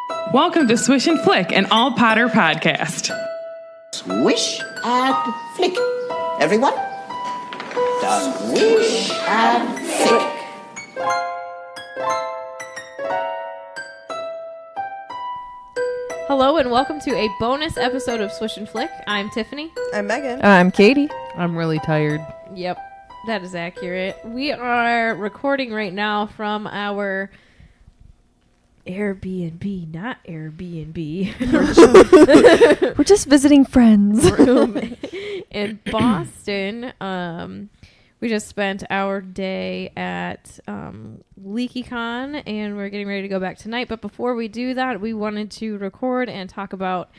Welcome to Swish and Flick, an all Potter podcast. Swish and flick. Everyone? Swish and flick. Hello and welcome to a bonus episode of Swish and Flick. I'm Tiffany. I'm Megan. I'm Katie. I'm really tired. Yep, that is accurate. We are recording right now from our Airbnb, not Airbnb, We're just visiting friends. room in Boston. We just spent our day at Leaky Con, and we're getting ready to go back tonight. But before we do that, we wanted to record and talk about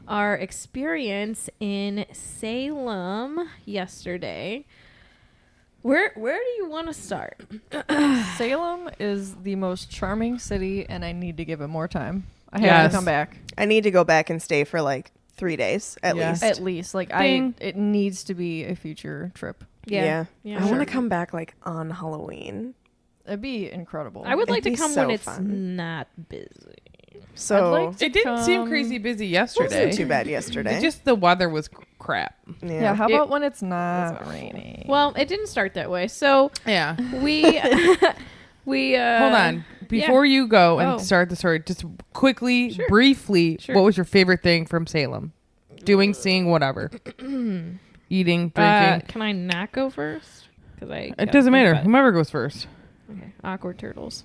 our experience in Salem yesterday. Where do you want to start? Salem is the most charming city, and I need to give it more time. I have Yes. to come back. I need to go back and stay for like 3 days at Yes. least. At least. Like, Ding. it needs to be a future trip. Yeah. I want sure. to come back like on Halloween. It'd be incredible. I would like to It'd be come so when it's fun. not busy. So I'd like to It didn't seem come- crazy busy it yesterday. wasn't too bad yesterday. It just the weather was crap. Yeah, how about when it's not raining? Well, it didn't start that way. So Yeah. we Hold on. Before you go and Oh. start the story, just quickly, Sure. briefly, Sure. what was your favorite thing from Salem? Doing, seeing, whatever. Eating, drinking. Can I not go first? Because It doesn't matter. Whomever goes first. Okay. Awkward turtles.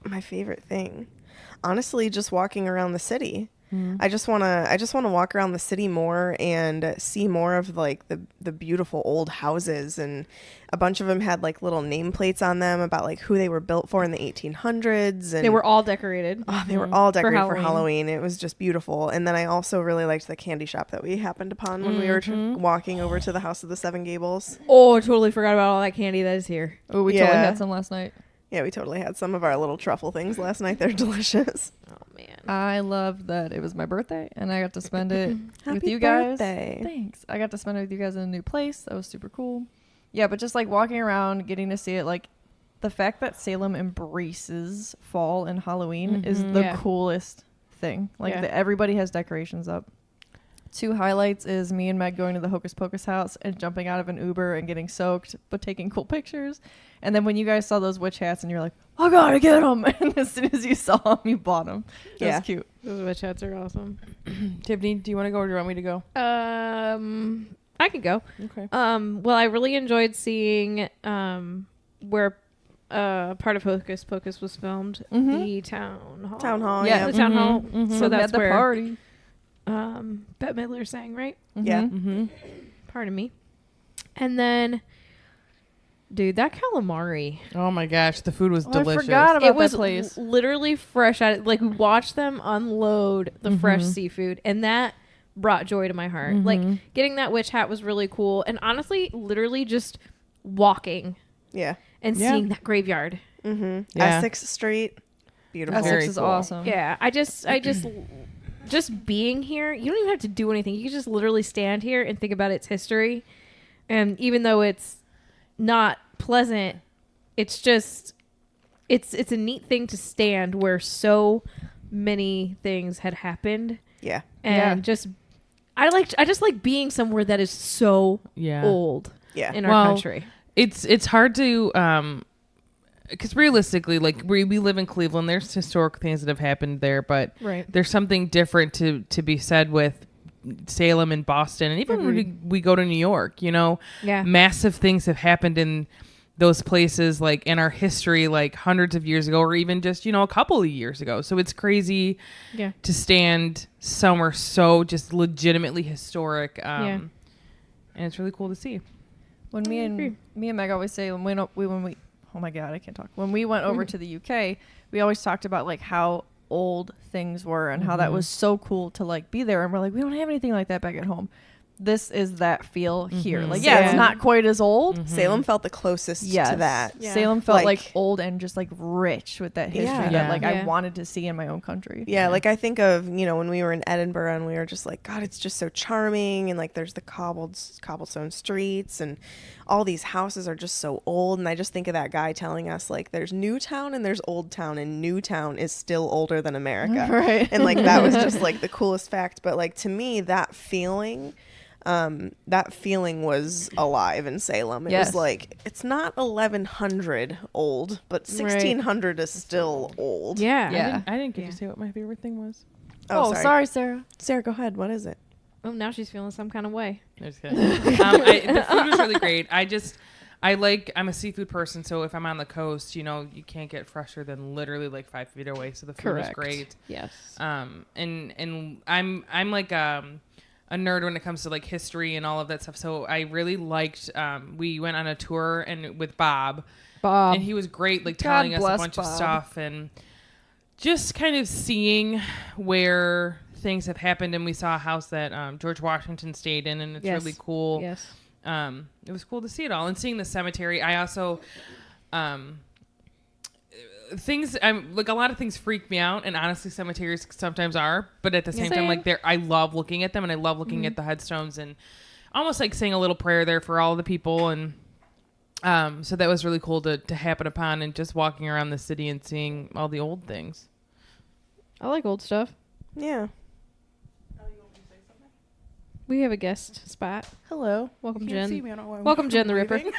my favorite thing, honestly, just walking around the city. I just want to walk around the city more and see more of like the beautiful old houses, and a bunch of them had like little nameplates on them about like who they were built for in the 1800s, and They were all decorated. they were all decorated for Halloween. Halloween. It was just beautiful. And then I also really liked the candy shop that we happened upon when we were walking over to the House of the Seven Gables. Oh, I totally forgot about all that candy that is here. Oh, we totally Yeah. had some last night. Yeah, we totally had some of our little truffle things last night. They're delicious. Oh man. I loved that it was my birthday, and I got to spend it with Happy you guys. birthday. Thanks. I got to spend it with you guys in a new place. That was super cool. Yeah, but just like walking around, getting to see it, like the fact that Salem embraces fall and Halloween is the Yeah. coolest thing. Like Yeah. everybody has decorations up. 2 highlights is me and Meg going to the Hocus Pocus house and jumping out of an Uber and getting soaked, but taking cool pictures. And then when you guys saw those witch hats and you're like, I gotta get them. And as soon as you saw them, you bought them. It Yeah. was cute. Those witch hats are awesome. Tiffany, do you want to go or do you want me to go? I could go. Okay. Well, I really enjoyed seeing where part of Hocus Pocus was filmed. The town hall. Town hall, Yeah. yeah. The town hall. So So that's that's the where party. Bette Midler sang, right? Yeah. Mm-hmm. Pardon me. And then, dude, that calamari. Oh my gosh, the food was Oh, delicious. I forgot about It was that place. literally fresh out. Like, we watched them unload the fresh seafood, and that brought joy to my heart. Like, getting that witch hat was really cool. And honestly, literally just walking Yeah. and Yeah. seeing that graveyard. Yeah. Essex Street. Beautiful. Very Essex is cool. awesome. Yeah, I just being here, you don't even have to do anything. You can just literally stand here and think about its history. And even though it's not pleasant, it's just it's a neat thing to stand where so many things had happened. Yeah. And I just like being somewhere that is so Yeah. old Yeah. in our Well, country. It's hard to because realistically, like we live in Cleveland, there's historic things that have happened there, but Right. there's something different to be said with Salem and Boston, and even when we go to New York, you know, Yeah. massive things have happened in those places, like in our history, like hundreds of years ago, or even just, you know, a couple of years ago. So it's crazy Yeah. to stand somewhere so just legitimately historic, and it's really cool to see. When me and Meg always say when we oh my god, I can't talk. When we went over to the UK, we always talked about like how old things were and how that was so cool to like be there. And we're like, we don't have anything like that back at home. this is that feel here. Like, Yeah. it's not quite as old. Salem felt the closest Yes. to that. Yeah. Salem felt like Like- old and just like rich with that history Yeah. that like Yeah. I wanted to see in my own country. Yeah, like I think of, when we were in Edinburgh and we were just like, God, it's just so charming. And like there's the cobblestone streets and all these houses are just so old. And I just think of that guy telling us like there's Newtown and there's Old Town, and Newtown is still older than America. Right. And like that was just like the coolest fact. But like to me, that feeling was alive in Salem. It Yes. was like, it's not 1100 old, but 1600 is still old. Yeah. Yeah. I didn't get Yeah. to say what my favorite thing was. Oh, sorry, Sarah. Sarah, go ahead. What is it? Oh, now she's feeling some kind of way. I'm just kidding. The food was really great. I'm a seafood person, so if I'm on the coast, you can't get fresher than literally like 5 feet away. So the food was Correct. great. Yes. And I'm like a nerd when it comes to like history and all of that stuff. So I really liked. We went on a tour and with Bob, and he was great, like telling us a bless bunch of Bob. stuff and just kind of seeing where things have happened. And we saw a house that George Washington stayed in, and it's Yes. really cool. Yes. It was cool to see it all and seeing the cemetery. I also, things like a lot of things freak me out, and honestly, cemeteries sometimes are. But at the same time, like I love looking at them, and I love looking at the headstones, and almost like saying a little prayer there for all the people. And so that was really cool to happen upon, and just walking around the city and seeing all the old things. I like old stuff. Yeah. We have a guest spot. Hello. Welcome, Can't Jen. see me, I don't know why I'm Welcome, Jen the Ripper. waving.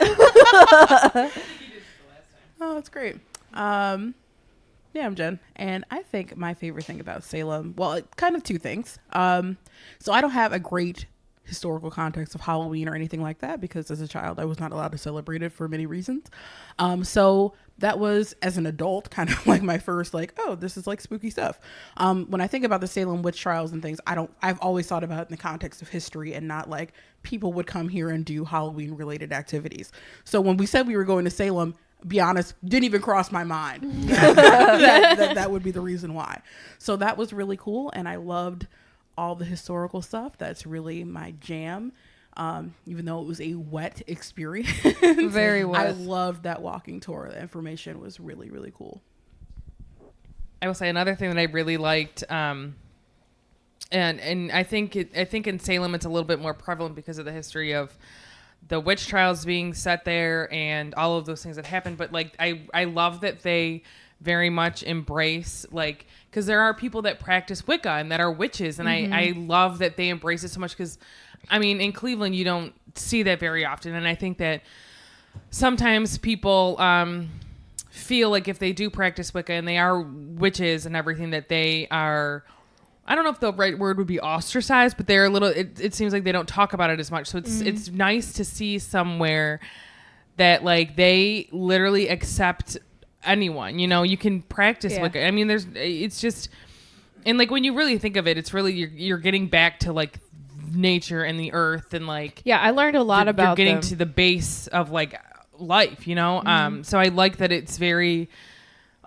Oh, that's great. Yeah, I'm Jen, and I think my favorite thing about Salem, well, kind of two things. So I don't have a great historical context of Halloween or anything like that, because as a child I was not allowed to celebrate it for many reasons. So that was, as an adult, kind of like my first like, oh, this is like spooky stuff. When I think about the Salem witch trials and things, I've always thought about it in the context of history and not like people would come here and do Halloween related activities. So when we said we were going to Salem, be honest, didn't even cross my mind that would be the reason why. So that was really cool, and I loved all the historical stuff. That's really my jam. Even though it was a wet experience. Very wet. I loved that walking tour. The information was really, really cool. I will say another thing that I really liked, and I think in Salem it's a little bit more prevalent because of the history of the witch trials being set there and all of those things that happened. But like I love that they very much embrace, like, because there are people that practice Wicca and that are witches, and I love that they embrace it so much, because I mean, in Cleveland you don't see that very often, and I think that sometimes people feel like if they do practice Wicca and they are witches and everything, that they are, I don't know if the right word would be ostracized, but they're a little, it seems like they don't talk about it as much. So it's nice to see somewhere that like they literally accept anyone, you can practice Wicca. I mean, it's just, and like when you really think of it, it's really, you're getting back to like nature and the earth, and like, Yeah, I learned a lot about you're getting them. to the base of like life, so I like that it's very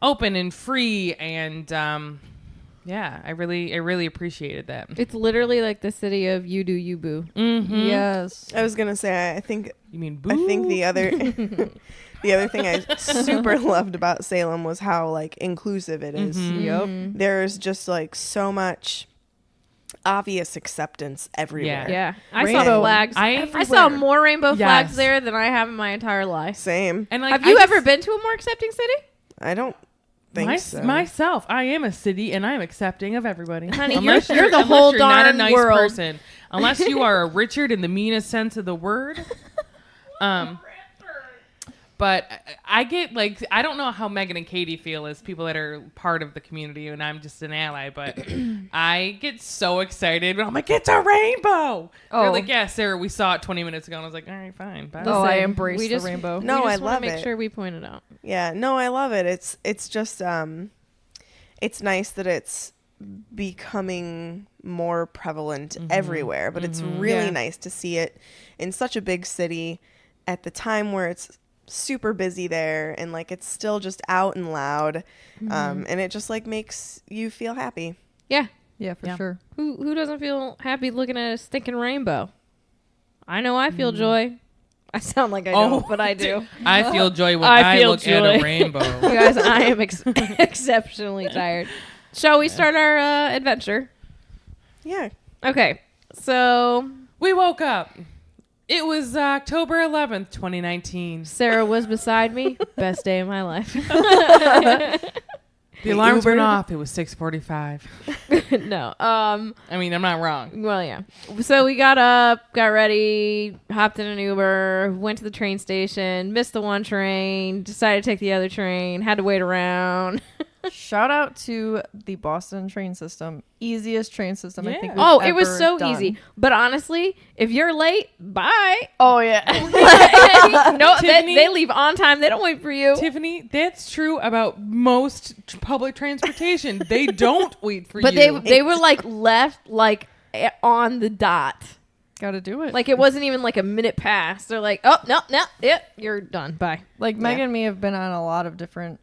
open and free, and yeah, I really appreciated that. It's literally like the city of you do you boo. Yes. I was gonna say, I think You mean boo? I think the other the other thing I super loved about Salem was how like inclusive it is. Yep. There's just like so much obvious acceptance everywhere. Yeah, I Rainbow. saw flags. I I saw more rainbow flags Yes. there than I have in my entire life. Same. And like, Have you ever been to a more accepting city? I don't think so. Myself, I am a city, and I'm accepting of everybody. Honey, Unless you're the unless whole you're not a darn nice world. person. Unless you are a Richard in the meanest sense of the word. But I get like, I don't know how Megan and Katie feel as people that are part of the community, and I'm just an ally, but I get so excited when I'm like, it's a rainbow. They're Oh. like, yeah, Sarah, we saw it 20 minutes ago. And I was like, all right, fine. Bye. Oh, I Listen, embrace we the just- rainbow. No, we I just wanna love make it. sure we point it out. Yeah, no, I love it. It's just it's nice that it's becoming more prevalent everywhere, but it's really Yeah. nice to see it in such a big city at the time where it's super busy there, and like it's still just out and loud, and it just like makes you feel happy. Yeah. Yeah, for Yeah. sure. Who doesn't feel happy looking at a stinking rainbow? I know I feel joy. I sound like I don't, but I do. I feel joy when I I feel look at joy. a rainbow. You guys, I am exceptionally tired. Shall we start our adventure? Yeah. Okay. So We woke up. It was October 11th, 2019. Sarah was beside me. Best day of my life. The alarms went Ubered. off. It was 6:45. No. I mean, I'm not wrong. Well, yeah. So we got up, got ready, hopped in an Uber, went to the train station, missed the one train, decided to take the other train, had to wait around. Shout out to the Boston train system. Easiest train system I think Yeah. we've Oh, it was ever so done. easy. But honestly, if you're late, bye. Oh yeah. No, Tiffany? they leave on time. They don't wait for you. Tiffany, that's true about most public transportation. They don't wait for But you. they were like left like on the dot. Gotta do it. Like it wasn't even like a minute past. They're like, oh no, yep, you're done. Bye. Like Meg and me have been on a lot of different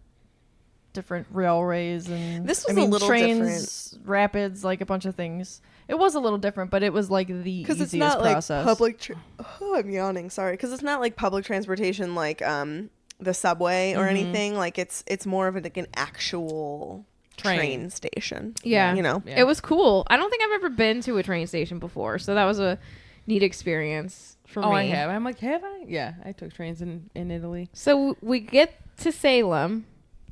railways and This was a little trains, rapids, like a bunch of things. It was a little different, but it was like the Because easiest it's not process. like public. I'm yawning. Sorry. Because it's not like public transportation, like the subway or anything. Like it's more of like an actual train station. Yeah. You know. Yeah. It was cool. I don't think I've ever been to a train station before, so that was a neat experience for me. I have. I'm like, have I? Yeah, I took trains in Italy. So we get to Salem.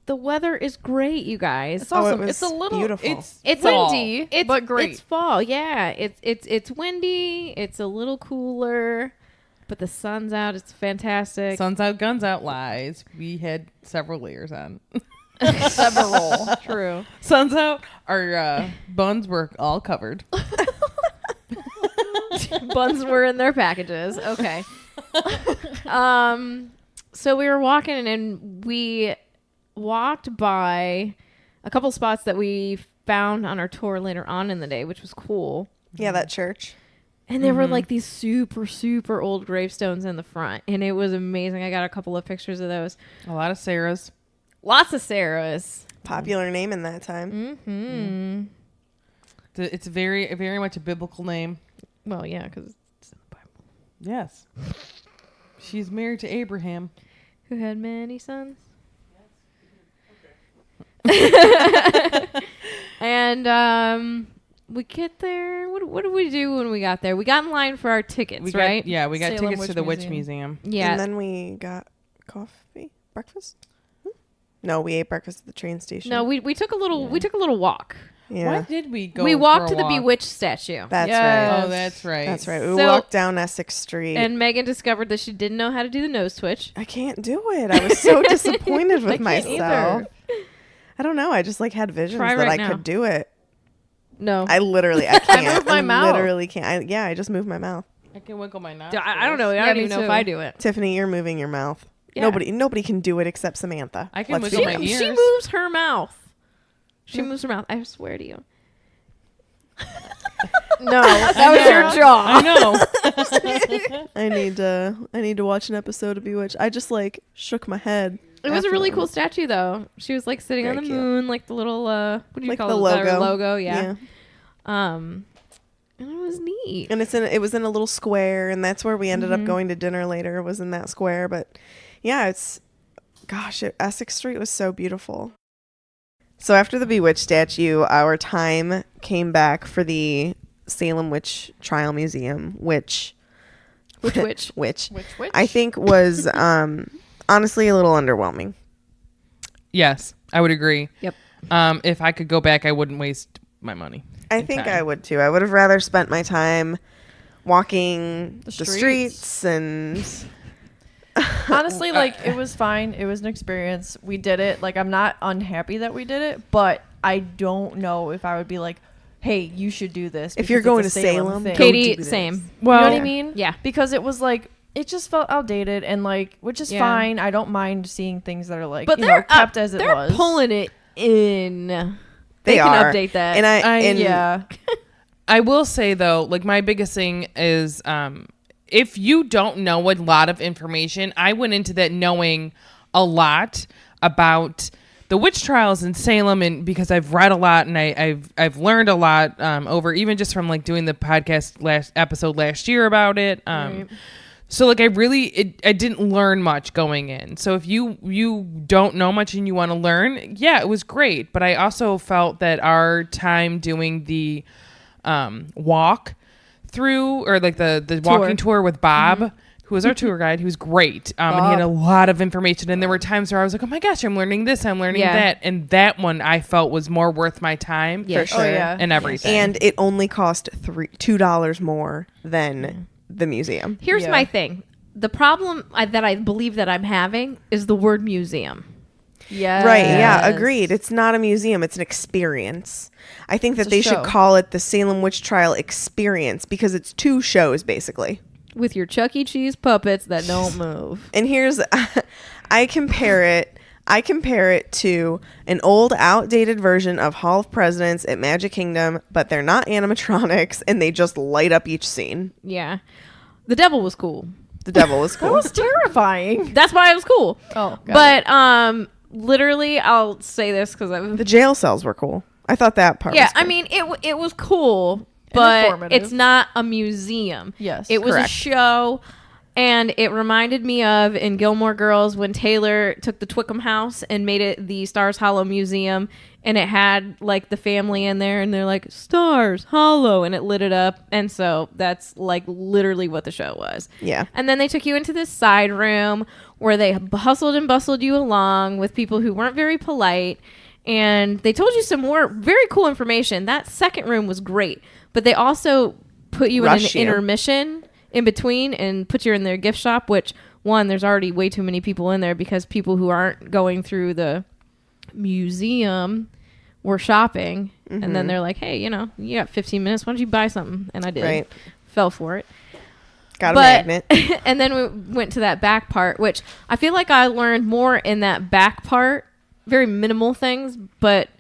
The weather is great, you guys. It's awesome. it It's a was little beautiful. It's fall. windy, It's but great. It's fall, yeah. It's windy. It's a little cooler, but the sun's out. It's fantastic. Sun's out, guns out, lies. We had several layers on. Several. True. Sun's out. Our buns were all covered. Buns were in their packages. Okay. So we were walking and we walked by a couple spots that we found on our tour later on in the day, which was cool. Yeah, that church. And there were like these super, super old gravestones in the front. And it was amazing. I got a couple of pictures of those. A lot of Sarahs. Lots of Sarahs. Popular name in that time. Mm-hmm. It's very, very much a biblical name. Well, yeah, because it's in the Bible. Yes. She's married to Abraham. Who had many sons. And we get there. What did we do when we got there? We got in line for our tickets, We right? got Salem tickets Witch to the Witch Museum. Museum. Yeah. And then we got coffee, breakfast. No, we ate breakfast at the train station. No, we took a little walk. Yeah, Why did we go? We walked for to a the walk? Bewitched statue. that's Yes. right. Oh, that's right. That's right. We So- walked down Essex Street. And Megan discovered that she didn't know how to do the nose twitch. I can't do it. I was so disappointed I with can't myself. either. I don't know. I just like had visions Try that right I now. could do it. No. I can't. moved my mouth. Literally can't. I just moved my mouth. I can wiggle my nostrils. I don't know. I Yeah, don't me even know if too. I do it. Tiffany, you're moving your mouth. Yeah. Nobody can do it except Samantha. I can Let's wiggle be my honest. ears. She moves her mouth. She Yeah. moves her mouth. I swear to you. No, That was your jaw. I know. I need to watch an episode of Bewitched. I just like shook my head. It was a really afterwards. cool statue, though. She was like sitting on Very the cute. moon, like the little what do you Like call the it? Their logo. logo, yeah. And it was neat. And it was in a little square, and that's where we ended up going to dinner later. Was in that square, but yeah, Essex Street was so beautiful. So after the Bewitched statue, our time came back for the Salem Witch Trial Museum, which Which? which? I think was honestly a little underwhelming. Yes, I would agree. Yep. If I could go back, I wouldn't waste my money. I and think time. I would too. I would have rather spent my time walking the streets and Honestly, like it was fine. It was an experience. We did it. Like I'm not unhappy that we did it, but I don't know if I would be like, "Hey, you should do this." If you're because going it's to a Salem Salem, thing. Go Katie, do this. same. Well, you know what Yeah. I mean? Yeah. Because it was like it just felt outdated and like, which is Yeah. fine. I don't mind seeing things that are like, But you they're know, kept as it they're was. pulling it in. They can are. update that. And and yeah. I will say though, like my biggest thing is, if you don't know a lot of information, I went into that knowing a lot about the witch trials in Salem, and because I've read a lot and I've learned a lot over even just from like doing the podcast last year about it. Right. So like I didn't learn much going in. So if you don't know much and you want to learn, yeah, it was great. But I also felt that our time doing the walk through, or like the walking tour with Bob, who was our tour guide, he was great. And he had a lot of information. And there were times where I was like, oh my gosh, I'm learning this, I'm learning that. And that one I felt was more worth my time. For sure. Oh, yeah. And everything. And it only cost $2 more than the museum. Here's my thing. The problem that I believe that I'm having is the word museum. Yeah. Right, yeah, agreed. It's not a museum, it's an experience. I think that It's a they show. should call it the Salem Witch Trial Experience because it's 2 shows basically. With your Chuck E. Cheese puppets that don't move. And here's I compare it to an old outdated version of Hall of Presidents at Magic Kingdom, but they're not animatronics and they just light up each scene. Yeah. The devil was cool. The devil was That cool. was terrifying. That's why it was cool. Oh, But literally, I'll say this because The jail cells were cool. I thought that part was cool. I mean, it was cool, but informative. it's not a museum. Yes, it was correct. a show, and it reminded me of in Gilmore Girls when Taylor took the Twickham house and made it the Stars Hollow Museum, and it had like the family in there, and they're like Stars Hollow, and it lit it up, and so that's like literally what the show was. Yeah. And then they took you into this side room where they hustled and bustled you along with people who weren't very polite. And they told you some more very cool information. That second room was great. But they also put you in an Rush you. intermission in between and put you in their gift shop, which, one, there's already way too many people in there because people who aren't going through the museum were shopping. And then they're like, hey, you got 15 minutes. Why don't you buy something? And I did. Right. Fell for it. Got a magnet. And then we went to that back part, which I feel like I learned more in that back part. Very minimal things, but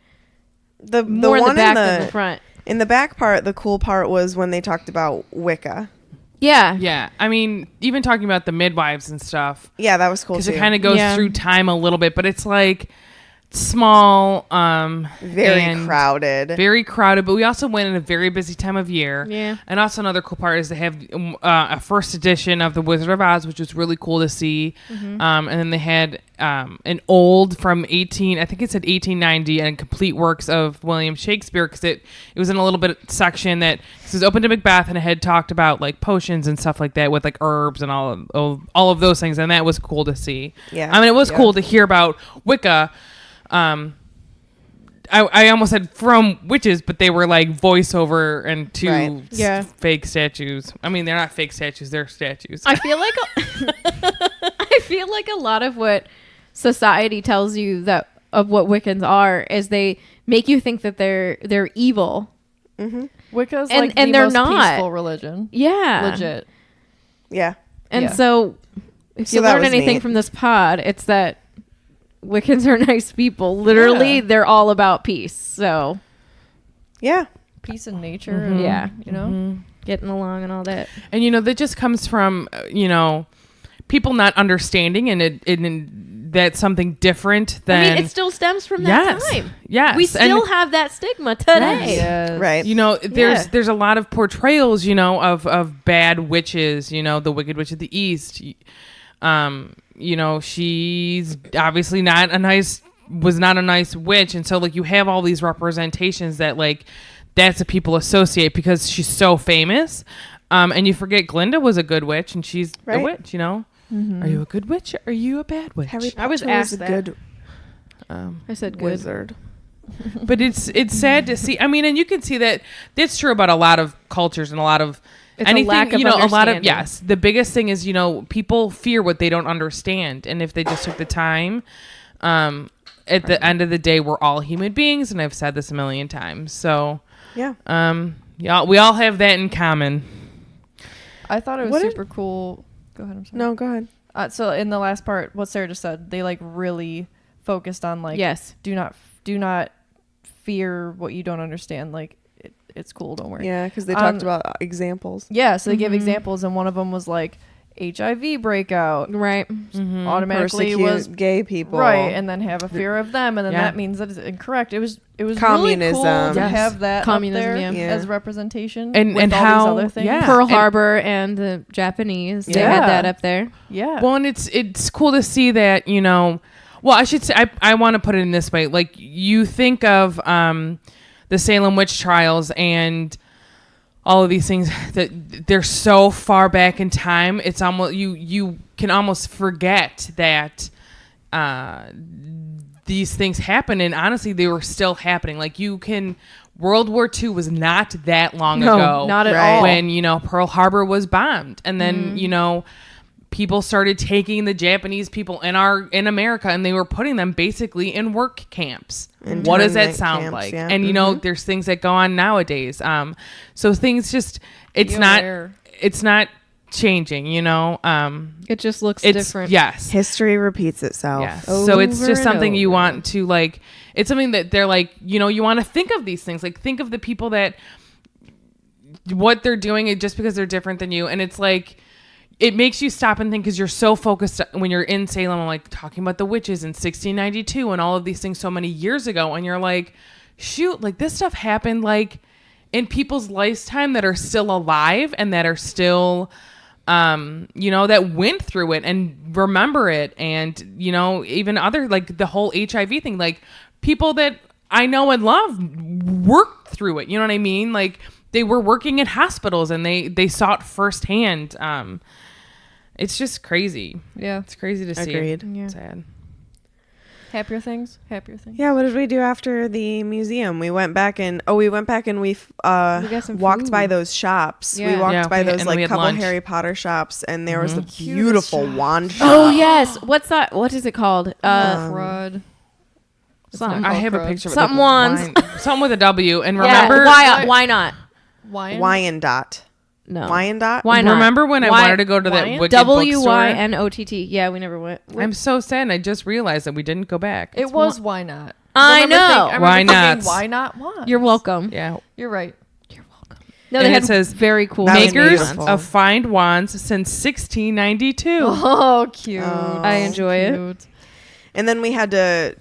The more in one the back in than the the front. In the back part, the cool part was when they talked about Wicca. Yeah. Yeah, I mean, even talking about the midwives and stuff, Yeah, that was cool because too. it kind of goes Yeah. through time a little bit, but it's like small, very and crowded. very crowded. But we also went in a very busy time of year. Yeah. And also another cool part is they have a first edition of the Wizard of Oz, which was really cool to see. And then they had an old from I think it said 1890, and complete works of William Shakespeare, because it was in a little bit section that it was open to Macbeth, and it had talked about like potions and stuff like that with like herbs and all of those things, and that was cool to see. Yeah. I mean, it was cool to hear about Wicca. I almost said from witches, but they were like voiceover and two Right. Yeah. fake statues. I mean, they're not fake statues; they're statues. I feel like I feel like a lot of what society tells you that of what Wiccans are is they make you think that they're evil. Wicca's And- like and the they're most not. peaceful religion. Yeah. Legit. Yeah. And Yeah. so if So you that learn was anything neat. from this pod, it's that Wiccans are nice people. Literally, Yeah. they're all about peace. So, Yeah. Peace in nature. And, yeah. You know? Getting along and all that. And that just comes from people not understanding, and that's something different than. I mean, it still stems from that time. Yes, We and- still have that stigma today. Yes. Right. There's a lot of portrayals, of bad witches, the Wicked Witch of the East. She's obviously was not a nice witch. And so like you have all these representations that like, that's what people associate because she's so famous. And you forget Glinda was a good witch, and she's a Right. witch, Are you a good witch or are you a bad witch? I was Potter asked a that. good I said good. wizard. But it's sad to see. I mean, and you can see that that's true about a lot of cultures and a lot of It's a anything. lack of a lot of understanding. yes. The biggest thing is people fear what they don't understand, and if they just took the time, at the end of the day, we're all human beings, and I've said this a million times. So Yeah. we all have that in common. I thought it was What did- super cool. Go ahead. I'm sorry. No, go ahead. So in the last part, what Sarah just said, they like really focused on like, Yes. do not fear what you don't understand. Like it's cool. Don't worry. Yeah, because they talked about examples. Yeah. So they give examples, and one of them was like, HIV breakout. Right. Automatically Persecute was gay people. right, and then have a fear of them, and then Yeah. that means that it's incorrect. It was Communism. really cool to Yes. have that Communism, up there yeah. as representation And- with and all how- these other things. yeah. Pearl and- Harbor and the Japanese. They Yeah. had that up there. Yeah. Well, and it's cool to see that, you know, well, I should say, I want to put it in this way. Like, you think of the Salem witch trials and all of these things that they're so far back in time. It's almost, you can almost forget that these things happen. And honestly, they were still happening. Like, World War II was not that long ago. Not at Right. all. When, you know, Pearl Harbor was bombed. And then, you know, people started taking the Japanese people in America, and they were putting them basically in work camps. What does that Internment sound camps, like? yeah. And you know, there's things that go on nowadays. So things just Be aware. it's not changing, you know. It just looks It's different. yes. History repeats itself. Yes. So it's Over just and something you over. want to like. It's something that they're like, you know, you want to think of these things. Like, think of the people that what they're doing, and just because they're different than you, and it's like, it makes you stop and think, because you're so focused when you're in Salem, like talking about the witches in 1692 and all of these things so many years ago, and you're like, shoot, like this stuff happened like in people's lifetime that are still alive and that are still you know, that went through it and remember it. And, you know, even other, like the whole HIV thing, like people that I know and love worked through it. You know what I mean? Like, they were working in hospitals and they saw it firsthand. It's just crazy. Yeah. It's crazy to see. Agreed. Yeah. Sad. Happier things. Happier things. Yeah, what did we do after the museum? We went back and we got some walked food. by those shops. We Yeah. walked Yeah, by and those then we like had couple lunch. Harry Potter shops, and there was the Cutest beautiful shop. wand shop. Oh yes. What's that? What is it called? Crud. It's something. not I called have a crud. picture. Something with wands. something with a W. And Yeah, remember, why not? Wyandotte. No. Wyandotte. Why not? remember when I Why- wanted to go to that Wyan? Wicked bookstore? WYNOTT. Yeah, we never went. I'm so sad. And I just realized that we didn't go back. It was why not? I remember know. I remember Why thinking, not? Why not? Why? You're welcome. Yeah. You're right. No, And they it had says, very cool That was Makers beautiful. of find wands since 1692. Oh, cute. Oh. I enjoy it. Cute. And then we had to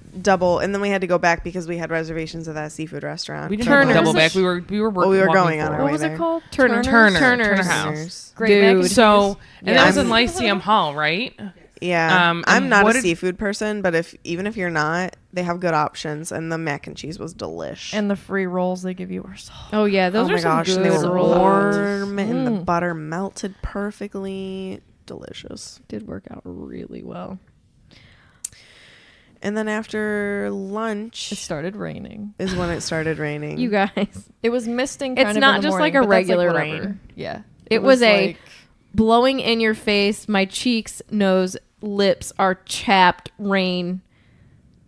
go back because we had reservations at that seafood restaurant. We didn't Turner's. double back. We were Well, we were walking going on forward. our What way was there. it called? Turner's. Turner House. Great mac and Dude. cheese. So, and Yeah. that was in I'm- Lyceum Hall, right? Yeah, and I'm not what a did- seafood person, but even if you're not, they have good options, and the mac and cheese was delish. And the free rolls they give you are so. Oh yeah, those oh are my some gosh, good and they were rolls. warm, and the Mm. butter melted perfectly. Delicious. Did work out really well. And then after It lunch started raining. is when it started raining. You guys, It was misting. It's Kind of not in the just like morning, a but that's, regular whatever. rain. Yeah. It was a- like- blowing in your face. My cheeks, nose, lips are chapped, rain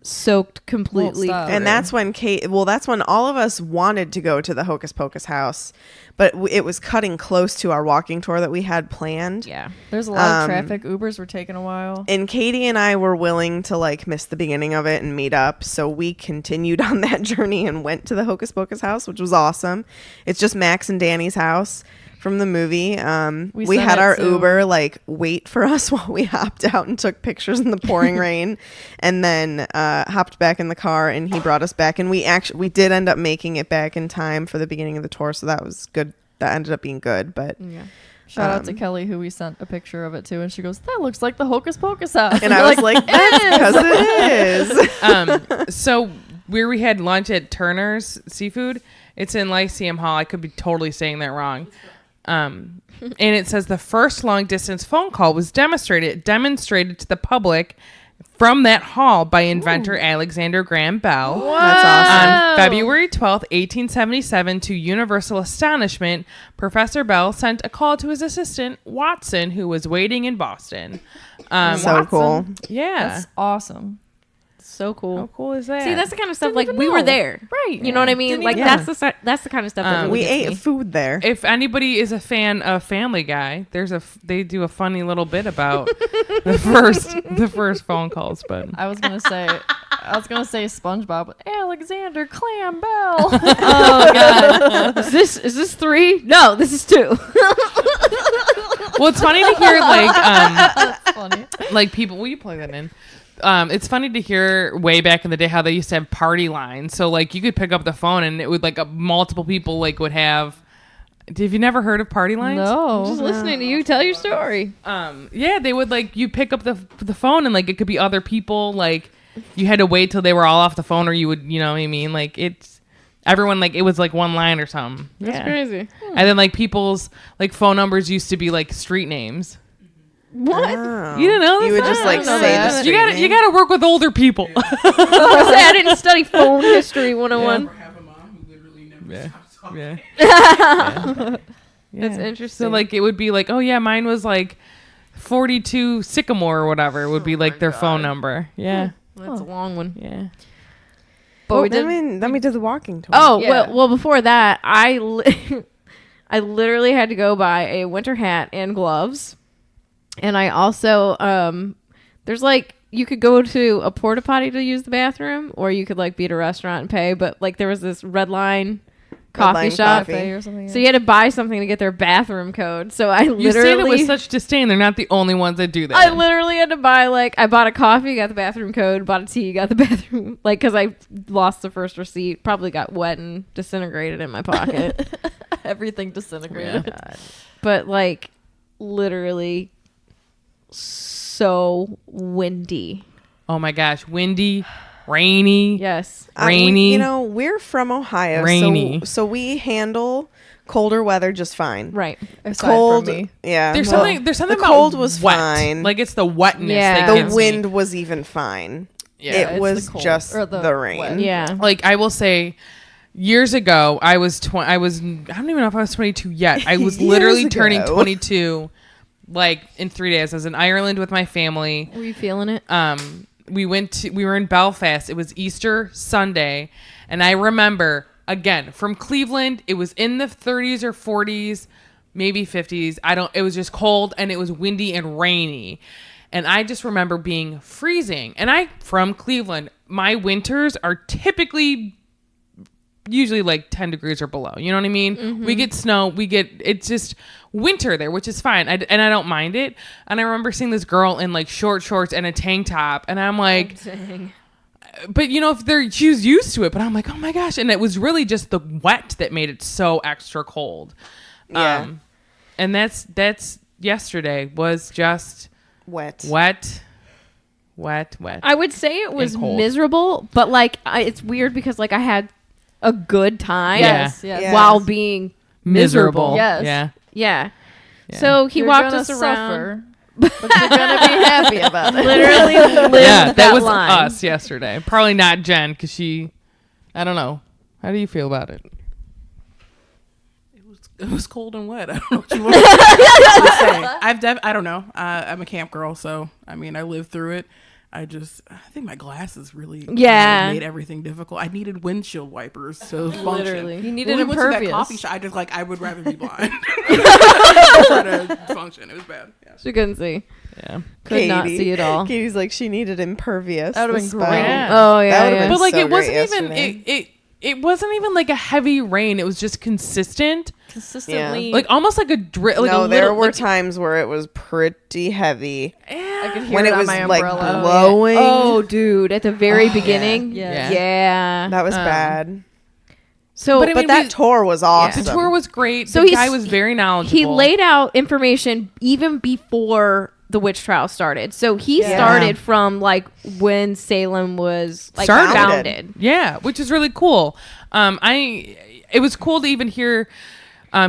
soaked completely. stop. through. And that's when that's when all of us wanted to go to the Hocus Pocus house, but it was cutting close to our walking tour that we had planned. yeah. There's a lot of Um, traffic. Ubers were taking a while. And Katie and I were willing to like miss the beginning of it and meet up. So we continued on that journey and went to the Hocus Pocus house, which was awesome. It's just Max and Danny's house from the movie. We We said had it our too. Uber like wait for us while we hopped out and took pictures in the pouring rain, and then hopped back in the car, and he brought us back. And we did end up making it back in time for the beginning of the tour, so that was good. That ended up being good, but Yeah. Shout out to Kelly, who we sent a picture of it to, and she goes, "That looks like the Hocus Pocus house." and I was like, that's because it is. So where we had lunch at Turner's Seafood, it's in Lyceum Hall. I could be totally saying that wrong. And it says the first long distance phone call was demonstrated to the public from that hall by inventor Alexander Graham Bell. That's awesome. On February 12th, 1877, to universal astonishment, Professor Bell sent a call to his assistant, Watson, who was waiting in Boston. So cool. Yeah. That's awesome. So cool. How cool is that? See, that's the kind of stuff Didn't like even we were know. there, Right. You know what I mean? Didn't Like even- that's the kind of stuff that really We gets ate me. food there. If anybody is a fan of Family Guy, they do a funny little bit about the first phone calls. But I was gonna say SpongeBob, but Alexander Clam Bell. Oh god, is this 3? No, this is 2. Well, it's funny to hear That's funny. like people. Will you plug that in? It's funny to hear way back in the day how they used to have party lines. So like you could pick up the phone and it would like multiple people like would have. Have you never heard of party lines? I'm just listening to you tell your story. Yeah, they would like you pick up the phone and like it could be other people. Like you had to wait till they were all off the phone, or you would, you know what I mean? Like it's everyone like it was like one line or something. That's crazy. And then like people's like phone numbers used to be like street names. What? Oh. You didn't know this? You would just like know say that. the You street gotta name? work with older people. I didn't study phone history 101. Or have a mom who literally never Yeah. stops talking. Yeah. That's interesting. So like it would be like, oh yeah, mine was like 42 Sycamore or whatever would be like their phone number. Yeah. That's a long one. Yeah. But we did. Then we did the walking tour. Oh Yeah. well. Before that, I literally had to go buy a winter hat and gloves, and I also there's like you could go to a porta potty to use the bathroom, or you could like be at a restaurant and pay. But like there was this Red Line coffee Line shop, Coffee. Or something. so you had to buy something to get their bathroom code. So I You say that with literally. such disdain. They're not the only ones that do that. I literally had to buy I bought a coffee, got the bathroom code, bought a tea, got the bathroom because I lost the first receipt, probably got wet and disintegrated in my pocket. Everything disintegrated. But like literally so windy. Oh my gosh, windy, rainy. Yes. Rainy. We're from Ohio, Rainy. so we handle colder weather just fine. Right. Aside Cold, from me. yeah. There's well, something the about cold was wet. fine. Like it's the wetness. Yeah. that the gets me. wind was even fine. Yeah. it's It was the cold. just Or the the rain. wet. Yeah. Like I will say, years ago, I don't even know if I was 22 yet. I was literally Years turning ago. 22, like in 3 days. I was in Ireland with my family. Were you feeling it? We were in Belfast. It was Easter Sunday, and I remember again from Cleveland. It was in the 30s or 40s, maybe 50s. It was just cold and it was windy and rainy. And I just remember being freezing. And from Cleveland, my winters are typically usually like 10 degrees or below. You know what I mean? Mm-hmm. We get snow. It's just winter there, which is fine. And I don't mind it. And I remember seeing this girl in like short shorts and a tank top. And I'm like, Dang. but if she's used to it, but I'm like, oh my gosh. And it was really just the wet that made it so extra cold. Yeah. And that's yesterday was just Wet. wet. I would say it was cold. miserable, but like it's weird because like I had a good time Yes. Yeah. Yes. while being miserable. Yes. Yeah. Yeah. Yeah. So he You're walked gonna us around. suffer, but you're gonna be happy about it. Literally lived Yeah, that was line. us yesterday. Probably not Jen because I don't know. How do you feel about it? It was cold and wet. I don't know what you want to say. I don't know. I'm a camp girl, so I mean, I lived through it. I think my glasses really made everything difficult. I needed windshield wipers to function. Literally. You needed When we went to that impervious. coffee shop, I would rather be blind try to function. It was bad. Yeah. She couldn't see. Yeah. Could not see it all. Katie's like she needed impervious. That would've this been spell. great. Yeah. Oh That yeah, would've yeah. been But like so it wasn't great even yesterday. it wasn't even like a heavy rain. It was just consistent, Consistently, like almost like a drip. Like No, a there little, were like, times where it was pretty heavy. I could hear When it it on was my like umbrella. blowing. Oh, dude, at the very beginning. Yeah. Yeah. That was bad. So, But I mean, But that tour was awesome. the tour was great. So the he's- guy was very knowledgeable. he laid out information even before the witch trial started. So he Yeah. started from like when Salem was like Started. founded. Yeah, which is really cool. It was cool to even hear.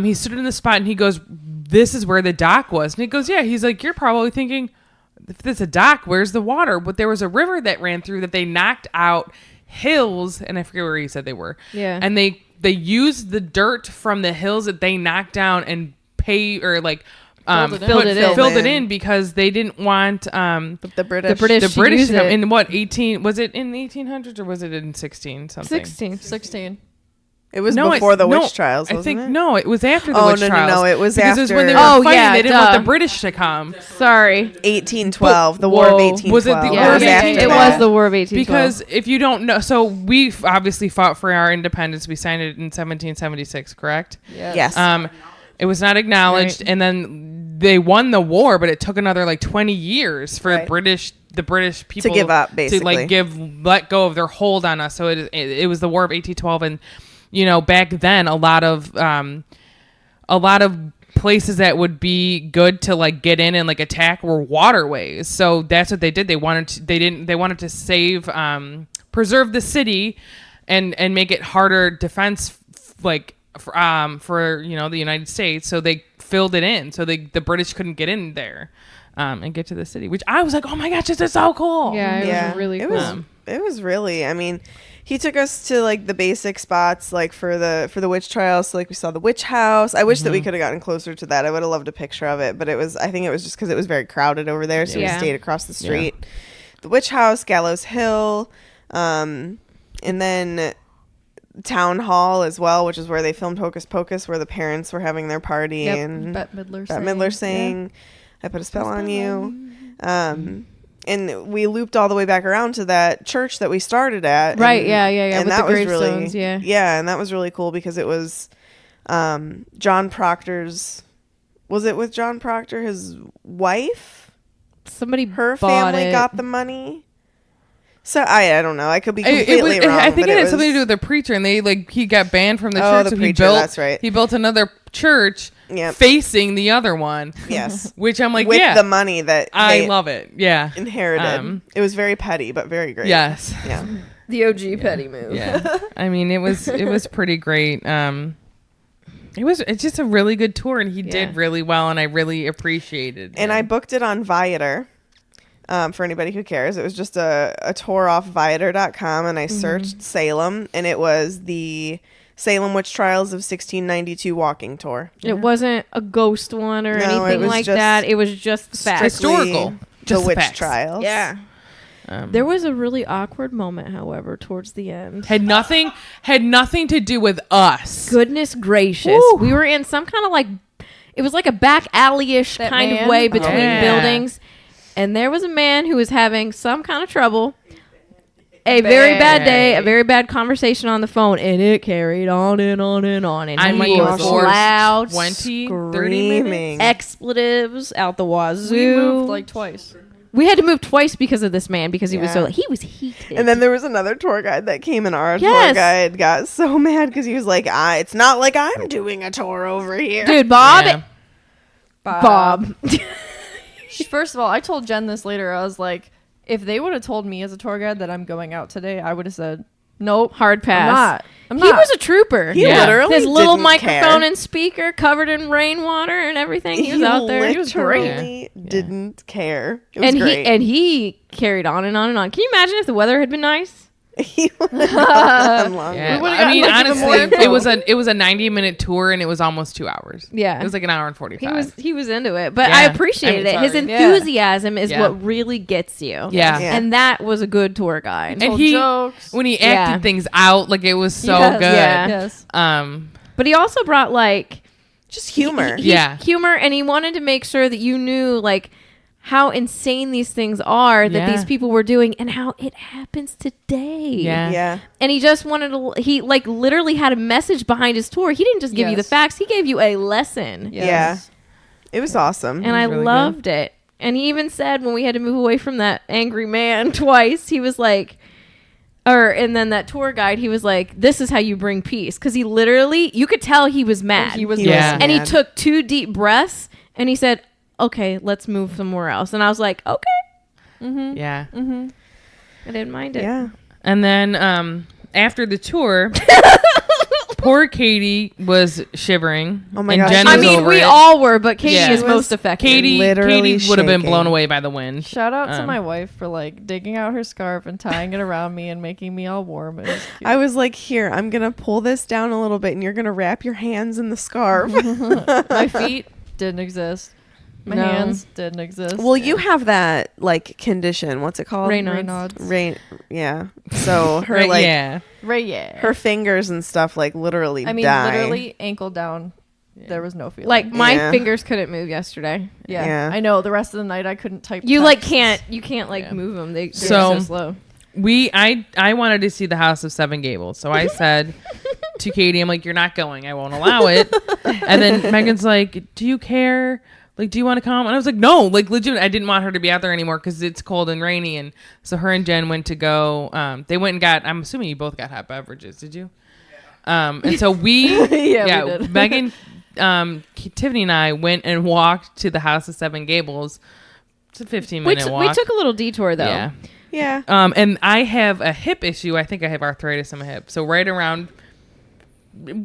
He stood in the spot and he goes, "This is where the dock was." And he goes, "Yeah." He's like, "You're probably thinking, if there's a dock, where's the water?" But there was a river that ran through that they knocked out hills, and I forget where he said they were. Yeah. And they used the dirt from the hills that they knocked down and Filled it in. in because they didn't want the British. The British the to British use to come it. in what 18 was it in the 1800s or was it in 16 something 16. It was No, before the no, witch trials, wasn't I think it? no it was after the Oh, witch no, no, trials no, it was because it was when they after. were Oh, fighting yeah, they didn't want duh. the British to come Sorry. 1812. The War of Whoa. 1812. Was it the Yeah, War of it 1812? was the War of 1812. because if you don't know, so we obviously fought for our independence. We signed it in 1776, correct? Yes. It was not acknowledged, and then they won the war, but it took another like 20 years for Right. the British people To give up, basically. to let go of their hold on us. So it was the War of 1812, and back then a lot of places that would be good to like get in and like attack were waterways. So that's what they did. They wanted to save, preserve the city, and make it harder defense for the United States. So they filled it in, so the British couldn't get in there and get to the city. Which I was like, oh my gosh, this is so cool. Yeah, it was really cool. It was really. I mean, he took us to like the basic spots, like for the witch trials. So, like we saw the witch house. I wish that we could have gotten closer to that. I would have loved a picture of it, but I think it was just because it was very crowded over there. So we stayed across the street. Yeah. The witch house, Gallows Hill, and then Town Hall as well, which is where they filmed Hocus Pocus, where the parents were having their party, and Bette Midler sang I Put a Spell on You. And we looped all the way back around to that church that we started at. Right, and, yeah. And with that the was gravestones, really, and that was really cool because it was John Proctor's, was it with John Proctor, his wife? Her family got the money. So I don't know. I could be completely wrong. I think it had something to do with the preacher, and he got banned from the church. The preacher, that's right. He built another church facing the other one. Yes, which I'm like, with the money that I love it. Yeah, inherited. It was very petty, but very great. Yes. Yeah. The OG petty move. Yeah. I mean, it was pretty great. It's just a really good tour, and he did really well, and I really appreciated it. And I booked it on Viator. For anybody who cares, it was just a tour off Viator.com, and I searched Salem, and it was the Salem Witch Trials of 1692 walking tour. It wasn't a ghost one or anything like that. It was just facts. Historical. The witch trials. Yeah. There was a really awkward moment, however, towards the end. Had nothing to do with us. Goodness gracious. Woo. We were in some kind of it was like a back alley-ish kind of way between buildings. And there was a man who was having some kind of trouble, a very bad day, a very bad conversation on the phone, and it carried on and on and on. And he was loud, 20, 30 screaming, minutes. Expletives out the wazoo. We moved twice. We had to move twice because of this man, because he was heated. And then there was another tour guide that came, and our tour guide got so mad because he was like, it's not like I'm doing a tour over here. Dude, Bob. First of all, I told Jen this later. I was like, if they would have told me as a tour guide that I'm going out today, I would have said, nope, hard pass. I'm He not. was a trooper. He literally his little didn't microphone care. and speaker covered in rainwater and everything. He was out there. He was great. Didn't care. It was And great. he carried on and on and on. Can you imagine if the weather had been nice? He would have gone longer. Yeah. would've I mean, gotten, even more honestly, info. it was a 90-minute tour, and it was almost 2 hours. Yeah. It was like an hour and 45. He was into it, but Yeah. I appreciated it. His sorry. enthusiasm is what really gets you. Yeah. And that was a good tour guide. And jokes. when he acted things out, like it was so Yes. good. Yeah. Yes. But he also brought just humor. humor, and he wanted to make sure that you knew how insane these things are that these people were doing and how it happens today. Yeah. And he just wanted to, he literally had a message behind his tour. He didn't just give you the facts. He gave you a lesson. Yeah. It was awesome. And I really loved it. And he even said when we had to move away from that angry man twice, he was like, and then that tour guide, he was like, this is how you bring peace. Because he literally, you could tell he was mad. He was And he mad. took 2 deep breaths and he said, okay, let's move somewhere else. And I was like, okay. Yeah. I didn't mind it. Yeah. And then after the tour, poor Katie was shivering. Oh my and gosh. Jen I was mean, over we it. all were, but Katie Yeah. is She most affected. Katie literally would have been shaking. blown away by the wind. Shout out to my wife for digging out her scarf and tying it around me and making me all warm. It was cute. I was like, here, I'm going to pull this down a little bit, and you're going to wrap your hands in the scarf. My feet didn't exist. My No. hands didn't exist. Well, you have that condition. What's it called? Raynaud's. Yeah. So her yeah. her fingers and stuff literally I mean, die. literally ankle down. There was no feeling. My Yeah. fingers couldn't move yesterday. yeah, I know. The rest of the night I couldn't type. You text. can't move them. They're So- so slow. I wanted to see the House of Seven Gables, so I said to Katie, I'm like, you're not going, I won't allow it. And then Megan's like, do you care Like, do you want to come? And I was like, no, like legit. I didn't want her to be out there anymore because it's cold and rainy. And so her and Jen went to go. They went and got. I'm assuming you both got hot beverages. Did you? And so we, we did. Megan, Tiffany and I went and walked to the House of Seven Gables. It's a 15-minute walk. We took a little detour though. Yeah. Yeah. And I have a hip issue. I think I have arthritis in my hip. So right around,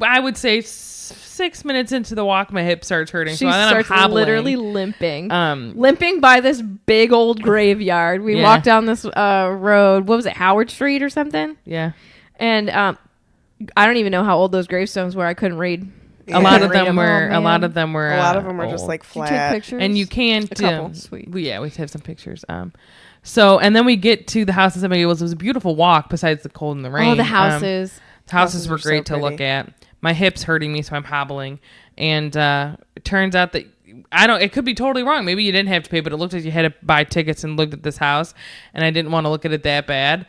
I would say 6 minutes into the walk, my hip starts hurting. She so then starts I'm hobbling. literally limping. Limping By this big old graveyard. We walked down this road. What was it? Howard Street or something? Yeah. And I don't even know how old those gravestones were. I couldn't read. Yeah. A lot of Read them 'em. were. Oh, A lot man. of them were. A lot of them were just old. like Did you take flat. pictures? And you can't. A couple. Sweet. We have some pictures. So and then we get to the House of Seven Gables. It was a beautiful walk. Besides the cold and the rain. Oh, the houses. The houses were are so great to look pretty. at. My hip's hurting me, so I'm hobbling. And it turns out that it could be totally wrong. Maybe you didn't have to pay, but it looked like you had to buy tickets and looked at this house, and I didn't want to look at it that bad.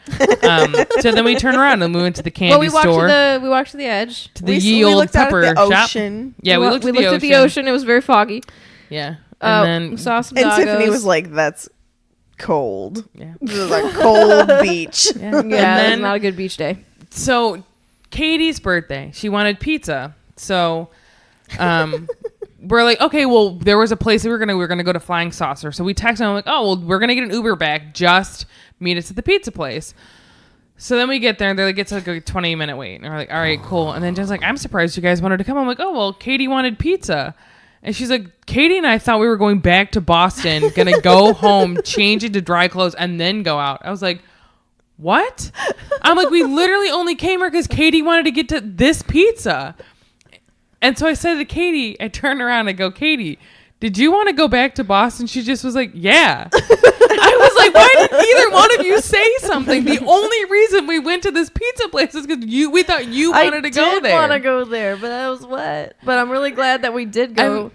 So then we turned around and we went to the candy store. We walked to the edge. To the ye old looked out pepper at the shop. ocean. Yeah, we looked, at at the ocean. It was very foggy. Yeah. And then We saw some And doggos. Tiffany was like, "That's cold. yeah. This is a cold beach." Yeah. yeah, And it was then, not a good beach day. so Katie's birthday, she wanted pizza. So we're like, okay, well, there was a place we were gonna go to Flying Saucer. So we texted them, I'm like, oh, well, we're gonna get an Uber back. Just meet us at the pizza place. So then we get there and they're like, it's like a 20-minute wait. And we're like, all right, cool. And then Jen's like, I'm surprised you guys wanted to come. I'm like, oh, well, Katie wanted pizza. And she's like, Katie and I thought we were going back to Boston, gonna go home, change into dry clothes, and then go out. I was like, what? I'm like, we literally only came here because Katie wanted to get to this pizza. And so I said to Katie, I turned around and I go, Katie, did you want to go back to Boston? She just was like, yeah. I was like, why didn't either one of you say something? The only reason we went to this pizza place is because we thought you wanted to go there. I did want to go there, but that was what. But I'm really glad that we did go.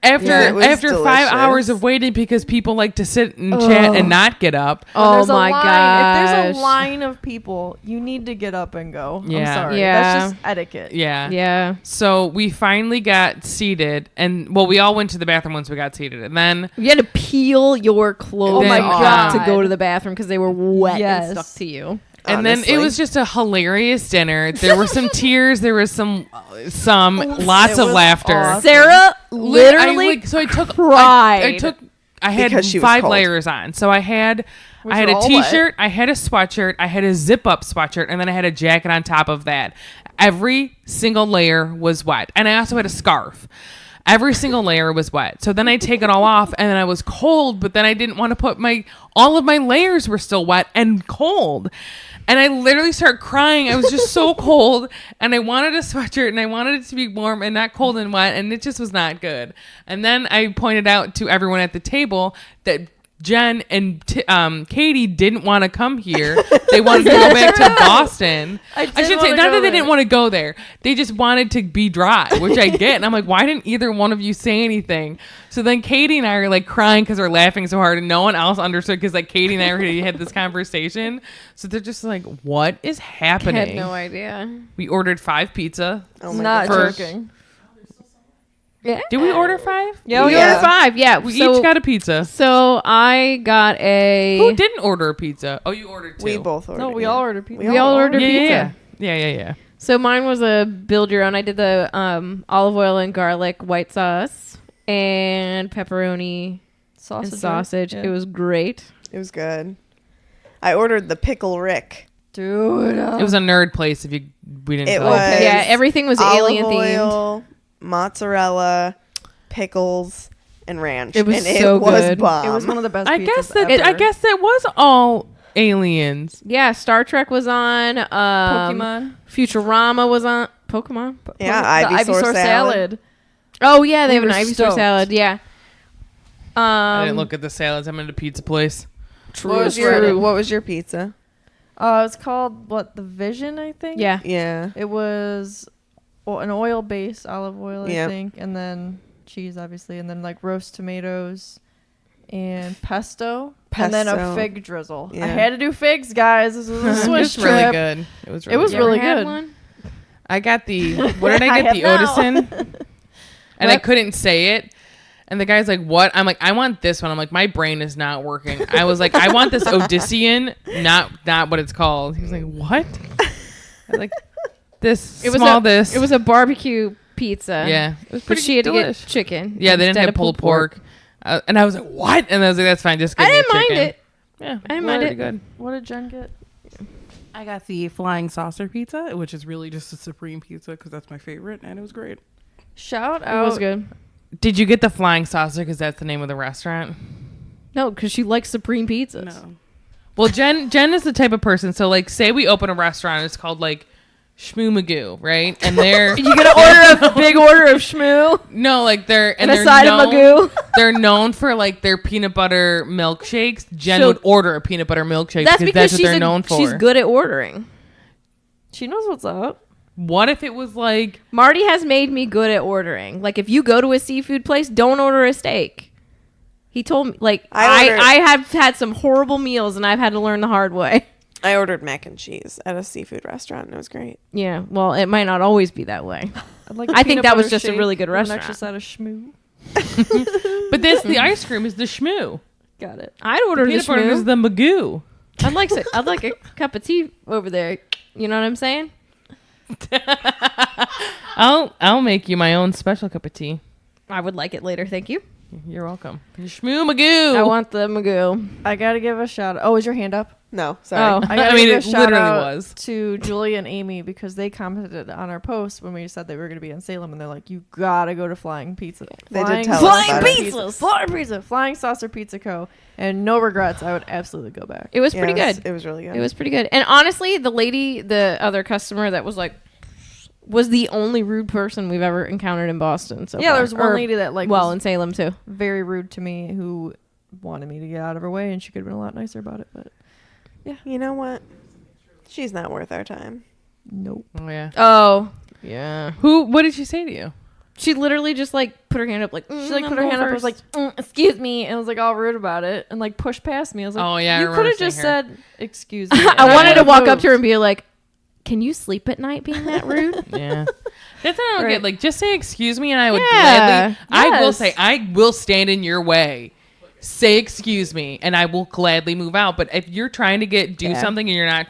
Yeah, it was After 5 delicious. hours of waiting because people like to sit and chat and not get up. Oh There's a my line. gosh. If there's a line of people, you need to get up and go. Yeah. I'm sorry. Yeah. That's just etiquette. Yeah. Yeah. So we finally got seated, and well, we all went to the bathroom once we got seated, and then You had to peel your clothes Oh my off to God. go to the bathroom because they were wet Yes. and stuck to you. and then Honestly. it was just a hilarious dinner. There were some tears, there was some lots It of was laughter. awesome. Sarah literally I took cried. I had Because she was 5 cold. layers on. So I had Which a were all t-shirt, I had a sweatshirt, I had a zip up sweatshirt, and then I had a jacket on top of that. Every single layer was wet. And I also had a scarf. Every single layer was wet. So then I take it all off and then I was cold, but then I didn't want to put all of my layers were still wet and cold. And I literally start crying. I was just so cold and I wanted a sweatshirt and I wanted it to be warm and not cold and wet. And it just was not good. And then I pointed out to everyone at the table that Jen and Katie didn't want to come here. They wanted to go back to Boston. I should did say, wanna not go that they there. didn't want to go there. They just wanted to be dry, which I get. And I'm like, why didn't either one of you say anything? So then Katie and I are like crying because we're laughing so hard and no one else understood because like Katie and I already had this conversation. So they're just like, what is I happening? had no idea. We ordered 5 pizza. Oh my Not goodness. joking. Yeah. Did we order 5? Yeah, We yeah. ordered 5. Yeah. We so, each got a pizza. So I got a. Who didn't order a pizza? Oh, you ordered 2. We both ordered. No, we yeah. all ordered pizza. We all ordered Yeah, pizza. yeah. So mine was a build your own. I did the olive oil and garlic white sauce and pepperoni Sausage. and sausage. Yeah. It was great. It was good. I ordered the pickle Rick. Dude. It was a nerd place. We didn't. It tell you. was Yeah, everything was olive alien themed. oil, mozzarella, pickles, and ranch. It was and so it was good. bomb. It was one of the best. I pizzas guess that ever. I guess that was all aliens. Yeah, Star Trek was on. Pokemon. Futurama was on. Pokemon. Yeah, the Ivysaur salad. Oh yeah, they We have an were Ivysaur stoked. salad. Yeah. I didn't look at the salads. I'm in a pizza place. What was your pizza? It's called the Vision, I think. Yeah. Yeah. It was an oil-based olive oil, I Yep. think, and then cheese, obviously, and then like roast tomatoes and pesto, and then a Pesto. fig drizzle. I Yeah. had to do figs, guys. This was a It Swish was really trip. good. It was It was good. You ever really had good. one? I got the. What did I I get? The have now. Odison. And I What? couldn't say it. And the guy's like, what? I'm like, I want this one. I'm like, my brain is not working. I was like, I want this Odyssean, not what it's called. He was like, what? I was like, this, It was a barbecue pizza. Yeah. It was But pretty she had to delish. get chicken. Yeah, they didn't instead have of pulled pork. And I was like, what? And I was like, that's fine. Just give I me didn't mind chicken. it. Yeah. I didn't mind pretty it. good. What did Jen get? I got the flying saucer pizza, which is really just a supreme pizza because that's my favorite, and it was great. Shout It out. was good. Did you get the flying saucer because that's the name of the restaurant? No, because she likes supreme pizzas. No. Well, Jen is the type of person. So, like, say we open a restaurant, it's called like Shmoo Magoo, right? And they're You gonna order a big order of shmoo no, like they're and they're a side known, of magoo? They're known for like their peanut butter milkshakes. Jen So- would order a peanut butter milkshake That's because because that's what they're known for. she's good at ordering. She knows what's up. What if it was like Marty has made me good at ordering. Like if you go to a seafood place, don't order a steak. He told me like I have had some horrible meals and I've had to learn the hard way. I ordered mac and cheese at a seafood restaurant and it was great. Yeah, well, it might not always be that way. I'd like a I think peanut that was butter just a shake really good with restaurant. An extra side of schmoo. but this the ice cream is the Shmoo. Got it. I'd order the Peanut butter is shmoo. the Magoo. I'd like a cup of tea over there. You know what I'm saying? I'll make you my own special cup of tea. I would like it later, thank you. You're welcome. Shmoo Magoo. I want the magoo. I gotta give a shout out. Oh, is your hand up? No, sorry. Oh, I gotta I mean, give a it shout literally out was. to Julie and Amy because they commented on our post when we said they were going to be in Salem, and they're like, "You gotta go to Flying Pizza." They did tell us Flying about it. Pizzas, Flying Pizza, Flying Saucer Pizza Co. And no regrets. I would absolutely go back. it was Yeah, pretty good. It was really good. It was pretty good. And honestly, the other customer that was like, was the only rude person we've ever encountered in Boston. So Yeah, far. there's one Or, lady that like well, was in Salem too. very rude to me who wanted me to get out of her way, and she could have been a lot nicer about it, but You know what? She's not worth our time. nope. Oh yeah. Oh, yeah. What did she say to you? She literally just like put her hand up, like She like put her hand up and was like, "Excuse me," and was like all rude about it, and like pushed past me. I was like, Oh, yeah, I you remember could have seeing just her. said, "Excuse me." I wanted to would've walk up to her moved. and be like, "Can you sleep at night being that rude?" Yeah. That's what I don't Right. get. Like, just say excuse me, and I would Yeah, gladly. I will yes. say I will stand in your way. Say excuse me, and I will gladly move out. But if you're trying to do Yeah. something and you're not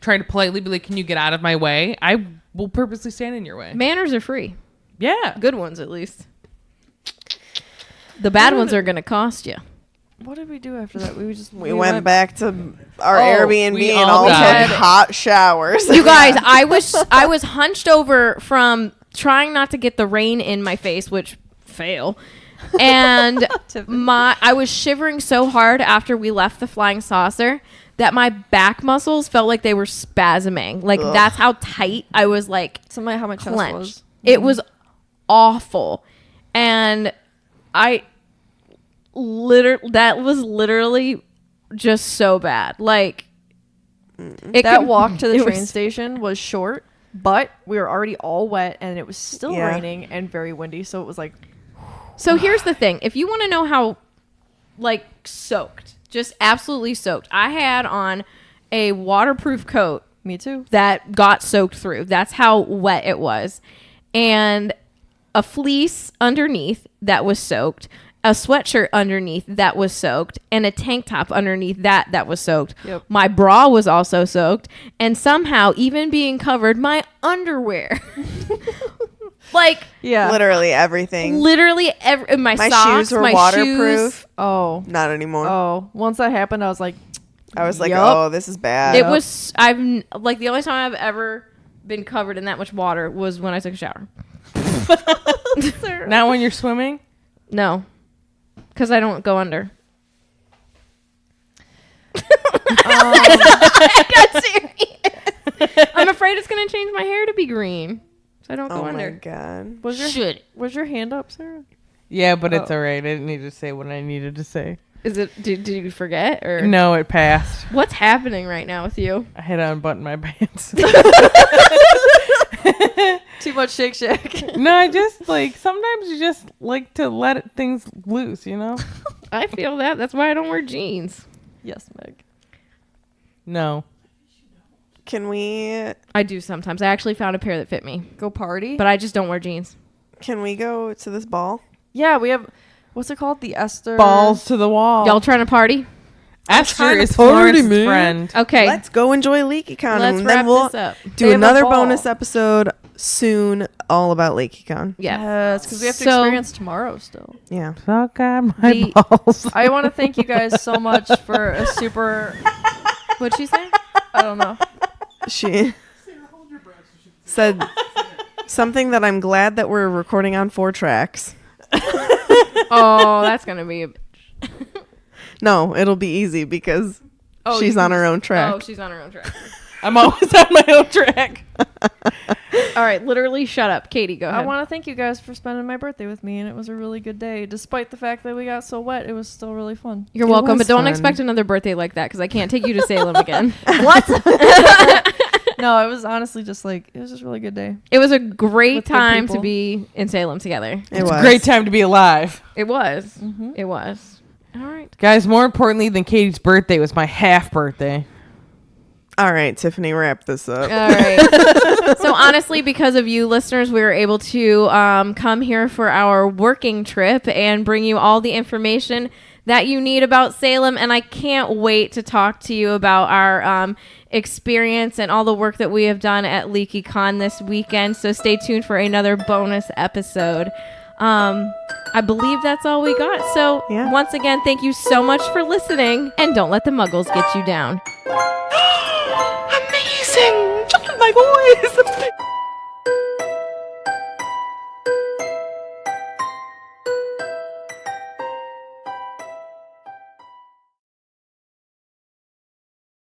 trying to politely be like, "Can you get out of my way?" I will purposely stand in your way. Manners are free. Yeah. Good ones, at least. The bad ones are going to cost you. What did we do after that? We went back to our Oh, Airbnb we and all all took died. hot showers. You guys, I was hunched over from trying not to get the rain in my face, which fail. And I was shivering so hard after we left the Flying Saucer that my back muscles felt like they were spasming. Like that's how tight I was, like Somebody how my chest clenched. was. It was awful. And that was literally just so bad. Like That walk to the it train was- station was short, but we were already all wet, and it was still Yeah. raining and very windy. So it was like, So here's the thing. If you want to know how, like, soaked, just absolutely soaked, I had on a waterproof coat me too. that got soaked through. That's how wet it was. And a fleece underneath that was soaked, a sweatshirt underneath that was soaked, and a tank top underneath that was soaked. Yep. My bra was also soaked, and somehow even being covered, my underwear. Like, Yeah. Literally everything. literally my My socks, shoes were my waterproof. shoes. Oh. Not anymore. Oh. Once that happened, I was like, I was like, Yup. oh, this is bad. It was like the only time I've ever been covered in that much water was when I took a shower. Not when you're swimming. No, because I don't go under. I got serious. I'm afraid it's gonna change my hair to be green, so I don't go Oh my under. god. was your hand up, Sarah? Yeah, but it's Oh. all right. I didn't need to say what I needed to say. Is it? Did you forget or No, it passed. What's happening right now with you? I had to unbutton my pants. Too much Shake Shack. No, I just like sometimes you just like to let things loose, you know? I feel that. That's why I don't wear jeans. Yes, Meg. No. Can we I do sometimes. I actually found a pair that fit me, Go party. but I just don't wear jeans. go to this ball? yeah, we have. what's it called? The Esther. Balls to the wall. Y'all trying to party? Esther trying to is party, Florence's man. friend. Okay. Let's go enjoy Leaky Con. Let's and wrap then we'll this up. They do have a another ball. bonus episode soon all about Leaky Con. Yeah. Yes, because we have to So- experience tomorrow still. Yeah. Suck on my The- balls. I want to thank you guys so much for a super. What'd she say? I don't know. She said something that I'm glad that we're recording on 4 tracks. Oh, that's gonna be. No, it'll be easy because Oh, she's you on can- her own track. Oh, she's on her own track. I'm always on my own track. All right, literally shut up. Katie, go I ahead. want to thank you guys for spending my birthday with me, and it was a really good day. Despite the fact that we got so wet, it was still really fun. You're It welcome, was but don't fun. expect another birthday like that because I can't take you to Salem again. No, it was honestly just like, it was just a really good day. It was a great With good time to people. be in Salem together. It was Great time to be alive. It was. Mm-hmm. It was. All right. Guys, more importantly than Katie's birthday was my half birthday. All right, Tiffany, wrap this up. All right. So honestly, because of you listeners, we were able to come here for our working trip and bring you all the information that you need about Salem. And I can't wait to talk to you about our experience and all the work that we have done at Leaky Con this weekend. So stay tuned for another bonus episode. I believe that's all we got. So Yeah. once again, thank you so much for listening, and don't let the muggles get you down. Amazing! Just like my boys!